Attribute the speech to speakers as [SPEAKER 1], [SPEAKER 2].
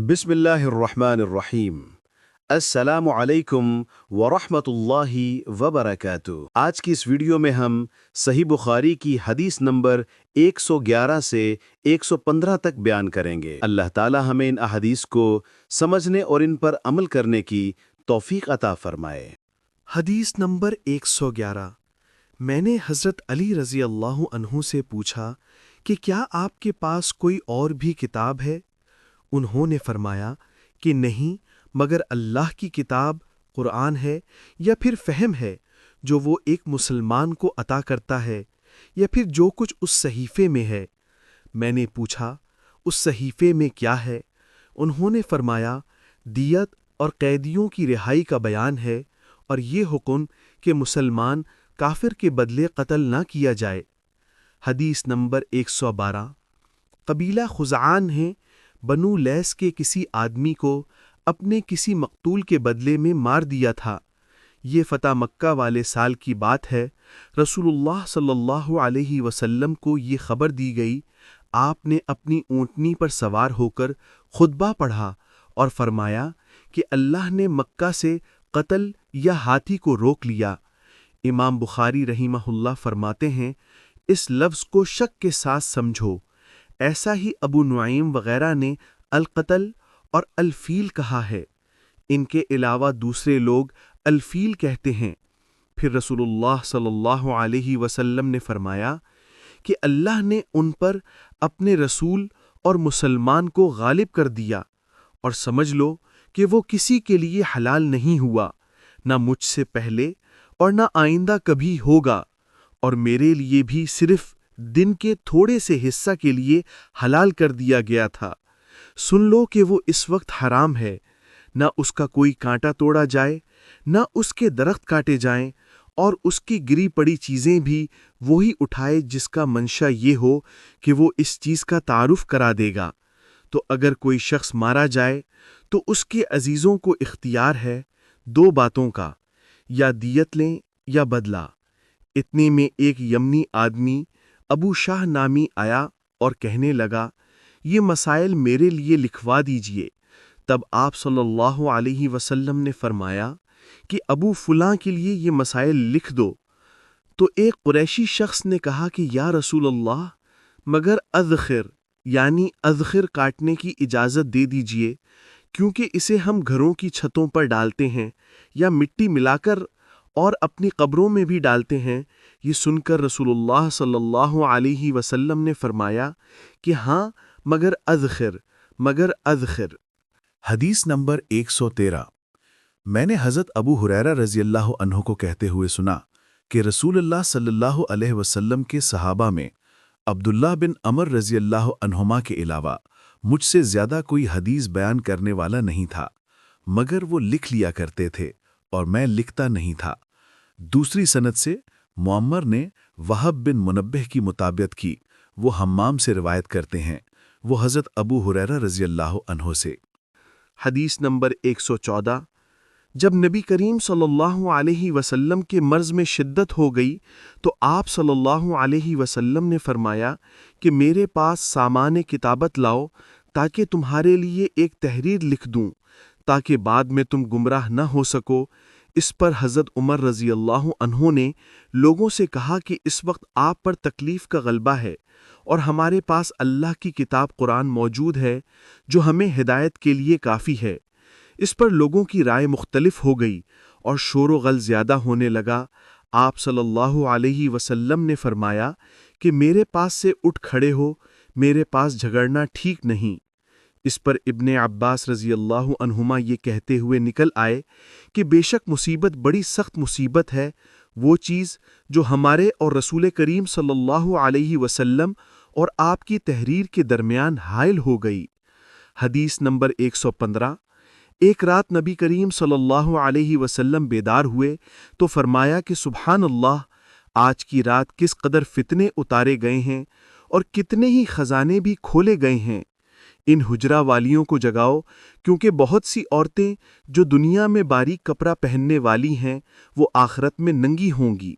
[SPEAKER 1] بسم اللہ الرحمن الرحیم۔ السلام علیکم ورحمۃ اللہ وبرکاتہ۔ آج کی اس ویڈیو میں ہم صحیح بخاری کی حدیث نمبر 111 سے 115 تک بیان کریں گے۔ اللہ تعالی ہمیں ان احادیث کو سمجھنے اور ان پر عمل کرنے کی توفیق عطا فرمائے۔
[SPEAKER 2] حدیث نمبر 111۔ میں نے حضرت علی رضی اللہ عنہ سے پوچھا کہ کیا آپ کے پاس کوئی اور بھی کتاب ہے؟ انہوں نے فرمایا کہ نہیں، مگر اللہ کی کتاب قرآن ہے، یا پھر فہم ہے جو وہ ایک مسلمان کو عطا کرتا ہے، یا پھر جو کچھ اس صحیفے میں ہے۔ میں نے پوچھا اس صحیفے میں کیا ہے؟ انہوں نے فرمایا دیت اور قیدیوں کی رہائی کا بیان ہے، اور یہ حکم کہ مسلمان کافر کے بدلے قتل نہ کیا جائے۔ حدیث نمبر 112۔ قبیلہ خزعان ہیں، بنو لیس کے کسی آدمی کو اپنے کسی مقتول کے بدلے میں مار دیا تھا۔ یہ فتح مکہ والے سال کی بات ہے۔ رسول اللہ صلی اللہ علیہ وسلم کو یہ خبر دی گئی۔ آپ نے اپنی اونٹنی پر سوار ہو کر خطبہ پڑھا اور فرمایا کہ اللہ نے مکہ سے قتل یا ہاتھی کو روک لیا۔ امام بخاری رحمہ اللہ فرماتے ہیں اس لفظ کو شک کے ساتھ سمجھو۔ ایسا ہی ابو نعیم وغیرہ نے القتل اور الفیل کہا ہے۔ ان کے علاوہ دوسرے لوگ الفیل کہتے ہیں۔ پھر رسول اللہ صلی اللہ علیہ وسلم نے فرمایا کہ اللہ نے ان پر اپنے رسول اور مسلمان کو غالب کر دیا، اور سمجھ لو کہ وہ کسی کے لیے حلال نہیں ہوا، نہ مجھ سے پہلے اور نہ آئندہ کبھی ہوگا، اور میرے لیے بھی صرف دن کے تھوڑے سے حصہ کے لیے حلال کر دیا گیا تھا۔ سن لو کہ وہ اس وقت حرام ہے، نہ اس کا کوئی کانٹا توڑا جائے، نہ اس کے درخت کاٹے جائیں، اور اس کی گری پڑی چیزیں بھی وہی اٹھائے جس کا منشا یہ ہو کہ وہ اس چیز کا تعارف کرا دے گا۔ تو اگر کوئی شخص مارا جائے تو اس کے عزیزوں کو اختیار ہے دو باتوں کا، یا دیت لیں یا بدلہ۔ اتنے میں ایک یمنی آدمی ابو شاہ نامی آیا اور کہنے لگا یہ مسائل میرے لیے لکھوا دیجئے۔ تب آپ صلی اللہ علیہ وسلم نے فرمایا کہ ابو فلاں کے لیے یہ مسائل لکھ دو۔ تو ایک قریشی شخص نے کہا کہ یا رسول اللہ، مگر اذخر یعنی اذخر کاٹنے کی اجازت دے دیجئے، کیونکہ اسے ہم گھروں کی چھتوں پر ڈالتے ہیں، یا مٹی ملا کر اور اپنی قبروں میں بھی ڈالتے ہیں۔ یہ سن کر رسول اللہ صلی اللہ علیہ وسلم نے فرمایا کہ ہاں، مگر اذخر۔
[SPEAKER 3] حدیث نمبر 113۔ میں نے حضرت ابو ہریرہ رضی اللہ عنہ کو کہتے ہوئے سنا کہ رسول اللہ صلی اللہ علیہ وسلم کے صحابہ میں عبداللہ بن عمر رضی اللہ عنہما کے علاوہ مجھ سے زیادہ کوئی حدیث بیان کرنے والا نہیں تھا، مگر وہ لکھ لیا کرتے تھے اور میں لکھتا نہیں تھا۔ دوسری سند سے معمر نے وہب بن منبہ کی مطابقت کی، وہ حمام سے روایت کرتے ہیں، وہ حضرت ابو ہریرہ رضی اللہ عنہ سے۔
[SPEAKER 2] حدیث نمبر 114۔ جب نبی کریم صلی اللہ علیہ وسلم کے مرض میں شدت ہو گئی تو آپ صلی اللہ علیہ وسلم نے فرمایا کہ میرے پاس سامان کتابت لاؤ تاکہ تمہارے لیے ایک تحریر لکھ دوں، تاکہ بعد میں تم گمراہ نہ ہو سکو۔ اس پر حضرت عمر رضی اللہ عنہ نے لوگوں سے کہا کہ اس وقت آپ پر تکلیف کا غلبہ ہے، اور ہمارے پاس اللہ کی کتاب قرآن موجود ہے جو ہمیں ہدایت کے لیے کافی ہے۔ اس پر لوگوں کی رائے مختلف ہو گئی اور شور و غل زیادہ ہونے لگا۔ آپ صلی اللہ علیہ وسلم نے فرمایا کہ میرے پاس سے اٹھ کھڑے ہو، میرے پاس جھگڑنا ٹھیک نہیں۔ اس پر ابن عباس رضی اللہ عنہما یہ کہتے ہوئے نکل آئے کہ بے شک مصیبت بڑی سخت مصیبت ہے، وہ چیز جو ہمارے اور رسول کریم صلی اللہ علیہ وسلم اور آپ کی تحریر کے درمیان حائل ہو گئی۔ حدیث نمبر 115۔ ایک رات نبی کریم صلی اللہ علیہ وسلم بیدار ہوئے تو فرمایا کہ سبحان اللہ، آج کی رات کس قدر فتنے اتارے گئے ہیں اور کتنے ہی خزانے بھی کھولے گئے ہیں۔ ان حجرہ والیوں کو جگاؤ، کیونکہ بہت سی عورتیں جو دنیا میں باریک کپڑا پہننے والی ہیں وہ آخرت میں ننگی ہوں گی۔